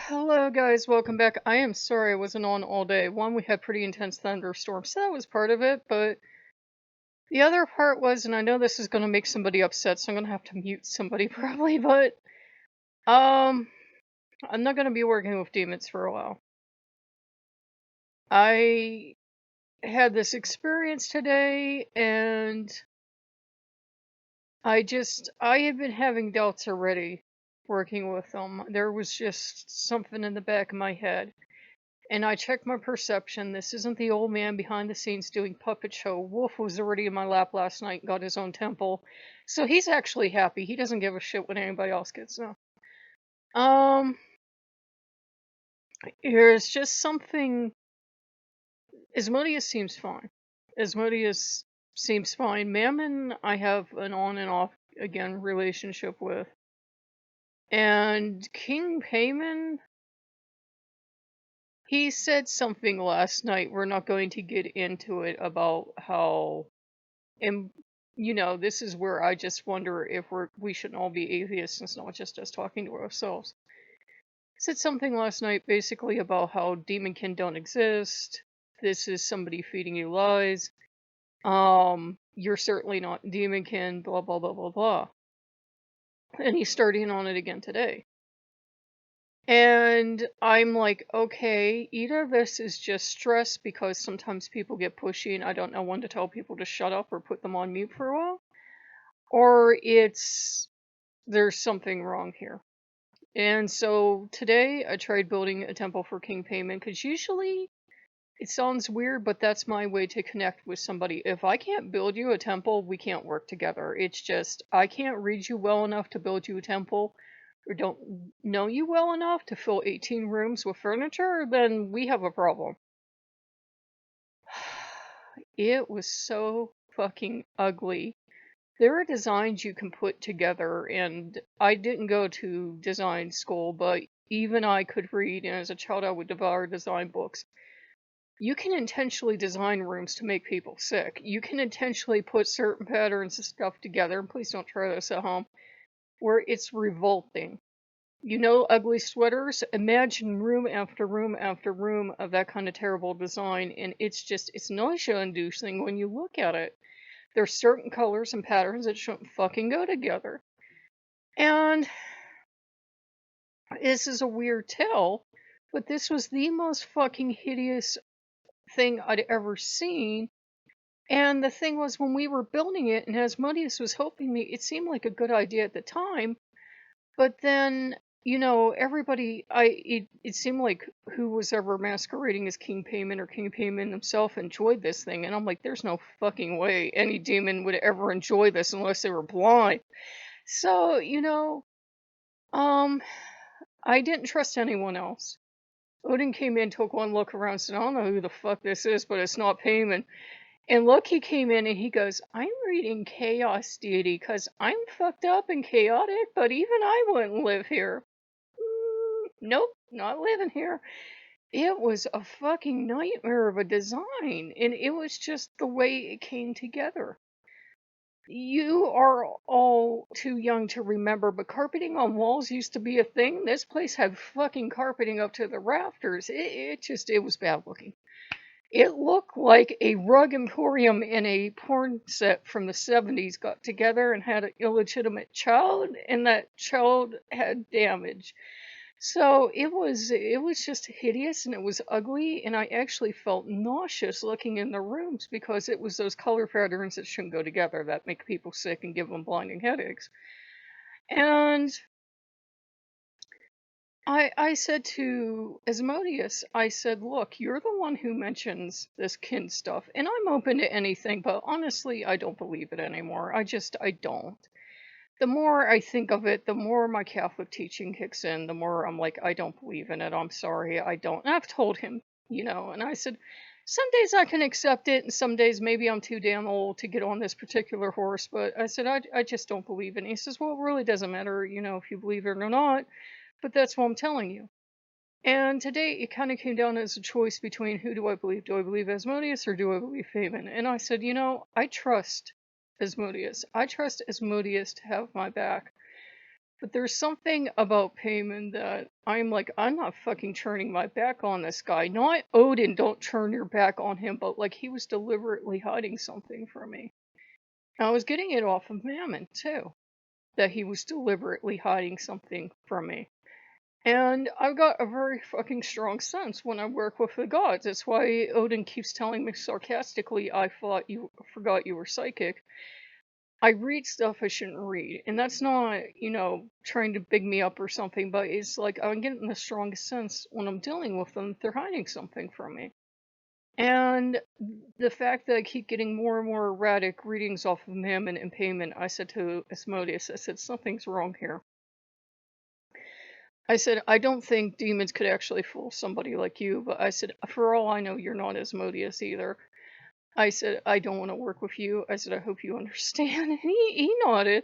Hello, guys. Welcome back. I am sorry I wasn't on all day. One, we had pretty intense thunderstorms, so that was part of it. But the other part was, and I know this is going to make somebody upset, so I'm going to have to mute somebody probably. But um, I'm not going to be working with demons for a while. I had this experience today, and I had been having doubts already working with them. There was just something in the back of my head. And I checked my perception. This isn't the old man behind the scenes doing puppet show. Wolf was already in my lap last night and got his own temple. So he's actually happy. He doesn't give a shit what anybody else gets now. Um, Here's just something. Asmodeus seems fine. Asmodeus seems fine. Mammon, I have an on and off, again, relationship with. And King Payman, he said something last night. We're not going to get into it about how. And this is where I just wonder if we shouldn't all be atheists and it's not just us talking to ourselves. He said something last night basically about how demonkin don't exist. This is somebody feeding you lies. You're certainly not demonkin, blah blah blah blah blah. And he's starting on it again today. And I'm like, okay, either this is just stress because sometimes people get pushy and I don't know when to tell people to shut up or put them on mute for a while, or there's something wrong here. And so today I tried building a temple for King Payment because usually it sounds weird, but that's my way to connect with somebody. If I can't build you a temple, we can't work together. It's just I can't read you well enough to build you a temple, or don't know you well enough to fill 18 rooms with furniture, then we have a problem. It was so fucking ugly. There are designs you can put together, and I didn't go to design school, but even I could read, and as a child I would devour design books. You can intentionally design rooms to make people sick. You can intentionally put certain patterns of stuff together, and please don't try this at home, where it's revolting. Ugly sweaters? Imagine room after room after room of that kind of terrible design, and it's nausea-inducing when you look at it. There's certain colors and patterns that shouldn't fucking go together. And this is a weird tale, but this was the most fucking hideous thing I'd ever seen. And the thing was, when we were building it, and Asmodeus was helping me, it seemed like a good idea at the time. But then, everybody, it seemed like who was ever masquerading as King Payment or King Payment himself enjoyed this thing. And I'm like, there's no fucking way any demon would ever enjoy this unless they were blind. So, I didn't trust anyone else. Odin came in, took one look around, said, I don't know who the fuck this is, but it's not Payman. And Loki came in and he goes, I'm reading Chaos Deity because I'm fucked up and chaotic, but even I wouldn't live here. Nope, not living here. It was a fucking nightmare of a design, and it was just the way it came together. You are all too young to remember, but carpeting on walls used to be a thing. This place had fucking carpeting up to the rafters. It was bad looking. It looked like a rug emporium in a porn set from the 70s got together and had an illegitimate child, and that child had damage. So it was just hideous and it was ugly, and I actually felt nauseous looking in the rooms because it was those color patterns that shouldn't go together that make people sick and give them blinding headaches. And I said to Asmodeus, I said, look, you're the one who mentions this kin stuff, and I'm open to anything, but honestly, I don't believe it anymore. I don't. The more I think of it, the more my Catholic teaching kicks in, the more I'm like, I don't believe in it. I'm sorry, I don't. And I've told him, and I said, some days I can accept it, and some days maybe I'm too damn old to get on this particular horse, but I said, I just don't believe it. And he says, well, it really doesn't matter, if you believe it or not, but that's what I'm telling you. And today it kind of came down as a choice between who do I believe? Do I believe Asmodeus or do I believe Faven? And I said, I trust Asmodeus. I trust Asmodeus to have my back. But there's something about Payman that I'm like, I'm not fucking turning my back on this guy. Not Odin, don't turn your back on him, but like he was deliberately hiding something from me. And I was getting it off of Mammon too, that he was deliberately hiding something from me. And I've got a very fucking strong sense when I work with the gods. That's why Odin keeps telling me sarcastically, I thought you forgot you were psychic. I read stuff I shouldn't read. And that's not, trying to big me up or something, but it's like I'm getting the strongest sense when I'm dealing with them, they're hiding something from me. And the fact that I keep getting more and more erratic readings off of him and Payment, I said to Asmodeus, I said, something's wrong here. I said, I don't think demons could actually fool somebody like you, but I said, for all I know, you're not Asmodeus either. I said, I don't want to work with you. I said, I hope you understand. And he nodded.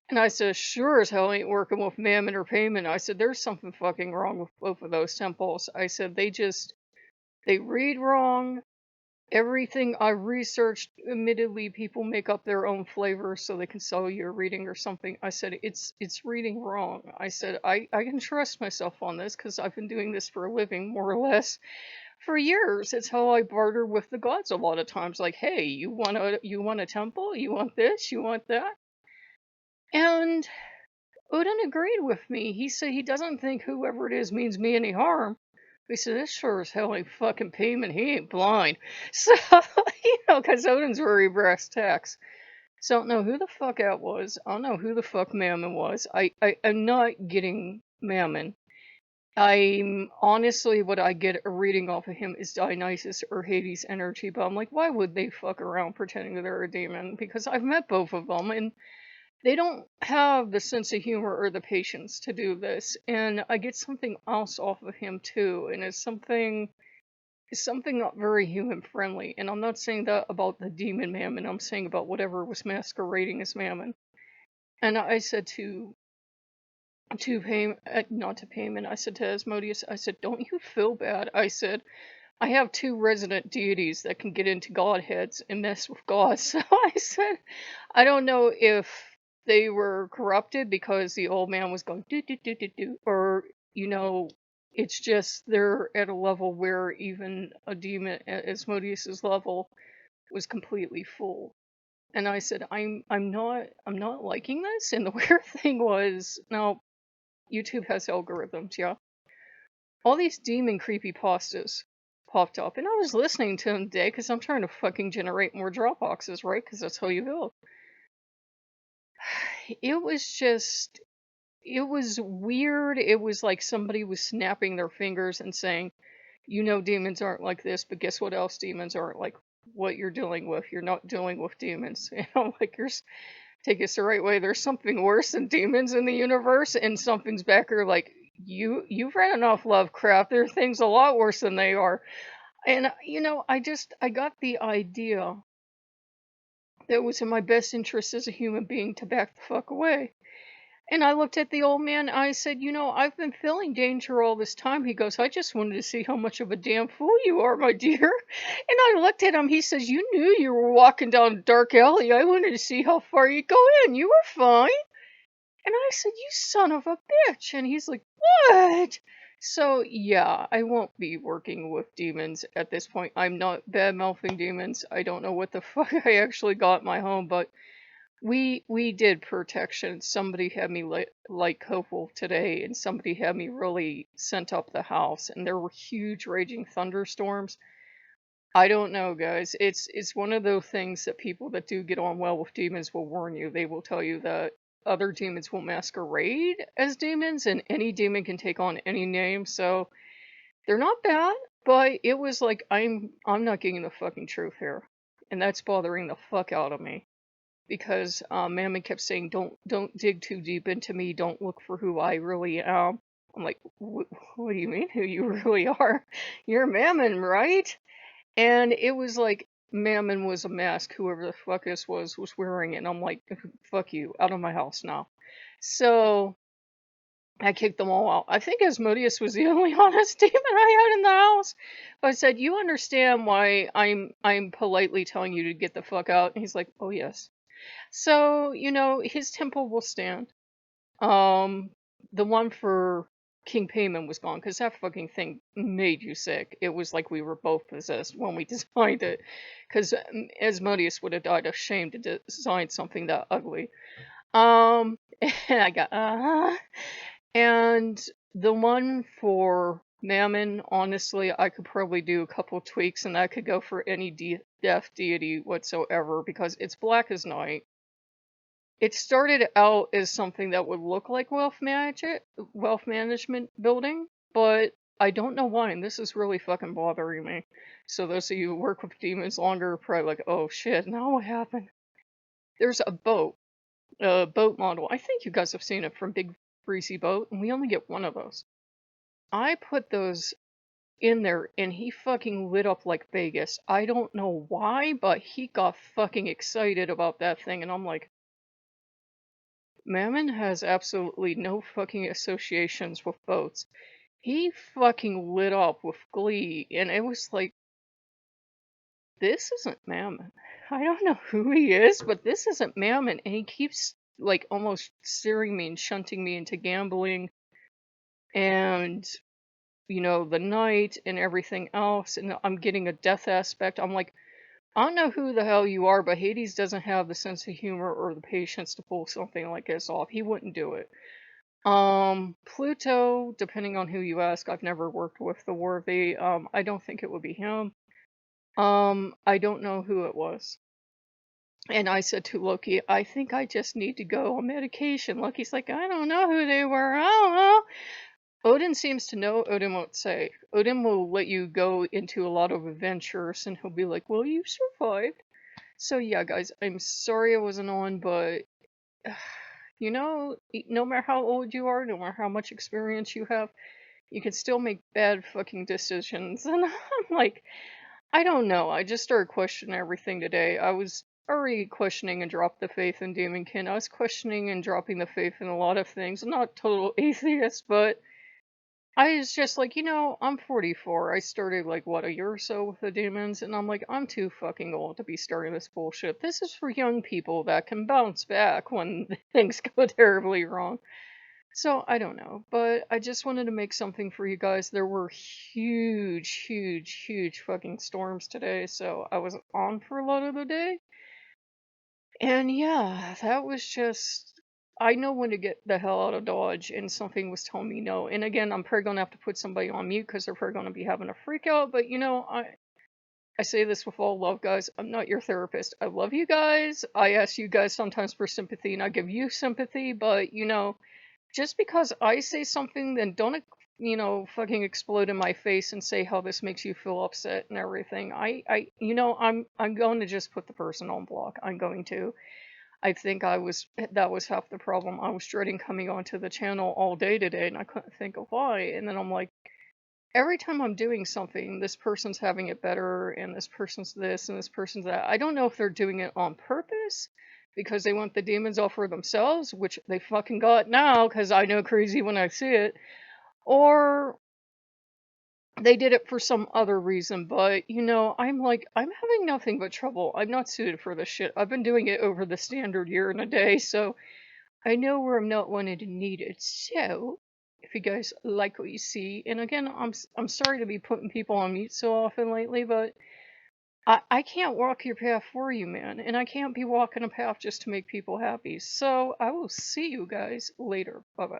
And I said, sure as hell ain't working with Mammon or Payment. I said, there's something fucking wrong with both of those temples. I said, they read wrong. Everything I researched, admittedly, people make up their own flavor so they can sell you a reading or something. I said, it's reading wrong. I said, I can trust myself on this because I've been doing this for a living, more or less, for years. It's how I barter with the gods a lot of times. Like, hey, you want a temple? You want this? You want that? And Odin agreed with me. He said he doesn't think whoever it is means me any harm. He said, this sure as hell ain't fucking Payment. He ain't blind. So, because Odin's very brass tacks. So I don't know who the fuck that was. I don't know who the fuck Mammon was. I'm not getting Mammon. I'm honestly, what I get a reading off of him is Dionysus or Hades energy, but I'm like, why would they fuck around pretending that they're a demon? Because I've met both of them, and they don't have the sense of humor or the patience to do this. And I get something else off of him too, and it's something not very human friendly. And I'm not saying that about the demon Mammon, I'm saying about whatever was masquerading as Mammon. And I said to Payman, not to Payman, I said to Asmodeus, I said, don't you feel bad? I said, I have two resident deities that can get into godheads and mess with gods. So I said, I don't know if they were corrupted because the old man was going do do do do do, or it's just they're at a level where even a demon at Asmodeus's level was completely full. And I said, I'm not liking this. And the weird thing was, now YouTube has algorithms, yeah. All these demon creepypastas popped up, and I was listening to them today because I'm trying to fucking generate more Dropboxes, right? Because that's how you build. It was weird. It was like somebody was snapping their fingers and saying, demons aren't like this, but guess what else demons aren't like what you're dealing with. You're not dealing with demons. Like take us the right way. There's something worse than demons in the universe, and something's back there like, you've read enough Lovecraft. There are things a lot worse than they are. And I got the idea that it was in my best interest as a human being to back the fuck away. And I looked at the old man. I said, I've been feeling danger all this time. He goes, I just wanted to see how much of a damn fool you are, my dear. And I looked at him. He says, you knew you were walking down a dark alley. I wanted to see how far you'd go in. You were fine. And I said, you son of a bitch. And he's like, what? So, yeah, I won't be working with demons at this point. I'm not bad-mouthing demons. I don't know what the fuck I actually got in my home, but we did protection. Somebody had me light Copal today, and somebody had me really scent up the house, and there were huge raging thunderstorms. I don't know, guys. It's one of those things that people that do get on well with demons will warn you. They will tell you that other demons will masquerade as demons, and any demon can take on any name. So they're not bad, but it was like I'm not getting the fucking truth here, and that's bothering the fuck out of me. Because Mammon kept saying, "Don't dig too deep into me. Don't look for who I really am." I'm like, what do you mean, who you really are? You're Mammon, right? And it was like Mammon was a mask. Whoever the fuck this was wearing it. And I'm like, fuck you, out of my house now. So I kicked them all out. I think Asmodeus was the only honest demon I had in the house. But I said, "You understand why I'm politely telling you to get the fuck out?" And he's like, "Oh yes." So, his temple will stand. Um, the one for King Payman was gone because that fucking thing made you sick. It was like we were both possessed when we designed it. Because Asmodeus would have died of shame to design something that ugly. And I got, and the one for Mammon, honestly, I could probably do a couple tweaks and that could go for any death deity whatsoever because it's black as night. It started out as something that would look like wealth management building, but I don't know why, and this is really fucking bothering me. So those of you who work with demons longer are probably like, oh shit, now what happened? There's a boat model. I think you guys have seen it from Big Greasy Boat, and we only get one of those. I put those in there, and he fucking lit up like Vegas. I don't know why, but he got fucking excited about that thing, and I'm like, Mammon has absolutely no fucking associations with boats. He fucking lit up with glee, and it was like, this isn't Mammon. I don't know who he is, but this isn't Mammon, and he keeps like almost steering me and shunting me into gambling and the night and everything else, and I'm getting a death aspect. I'm like, I don't know who the hell you are, but Hades doesn't have the sense of humor or the patience to pull something like this off. He wouldn't do it. Pluto, depending on who you ask, I've never worked with the worthy. I don't think it would be him. I don't know who it was. And I said to Loki, I think I just need to go on medication. Loki's like, I don't know who they were. I don't know. Odin seems to know. Odin won't say. Odin will let you go into a lot of adventures, and he'll be like, well, you survived. So yeah, guys, I'm sorry I wasn't on, but no matter how old you are, no matter how much experience you have, you can still make bad fucking decisions. And I'm like, I don't know. I just started questioning everything today. I was already questioning and dropped the faith in Demonkin. I was questioning and dropping the faith in a lot of things. I'm not a total atheist, but I was just like, I'm 44. I started like a year or so with the demons, and I'm like, I'm too fucking old to be starting this bullshit. This is for young people that can bounce back when things go terribly wrong. So I don't know, but I just wanted to make something for you guys. There were huge, huge, huge fucking storms today, so I wasn't on for a lot of the day. And yeah, that was just, I know when to get the hell out of Dodge, and something was telling me no. And again, I'm probably gonna have to put somebody on mute because they're probably gonna be having a freak out. But I say this with all love, guys. I'm not your therapist. I love you guys. I ask you guys sometimes for sympathy, and I give you sympathy. But just because I say something, then don't fucking explode in my face and say how this makes you feel upset and everything. I'm going to just put the person on block. I'm going to. I think that was half the problem. I was dreading coming onto the channel all day today, and I couldn't think of why. And then I'm like, every time I'm doing something, this person's having it better, and this person's this, and this person's that. I don't know if they're doing it on purpose because they want the demons off for themselves, which they fucking got now because I know crazy when I see it, or they did it for some other reason. But I'm like, I'm having nothing but trouble. I'm not suited for this shit. I've been doing it over the standard year and a day, so I know where I'm not wanted and needed. So if you guys like what you see, and again, I'm sorry to be putting people on mute so often lately, but I can't walk your path for you, man, and I can't be walking a path just to make people happy. So I will see you guys later. Bye bye.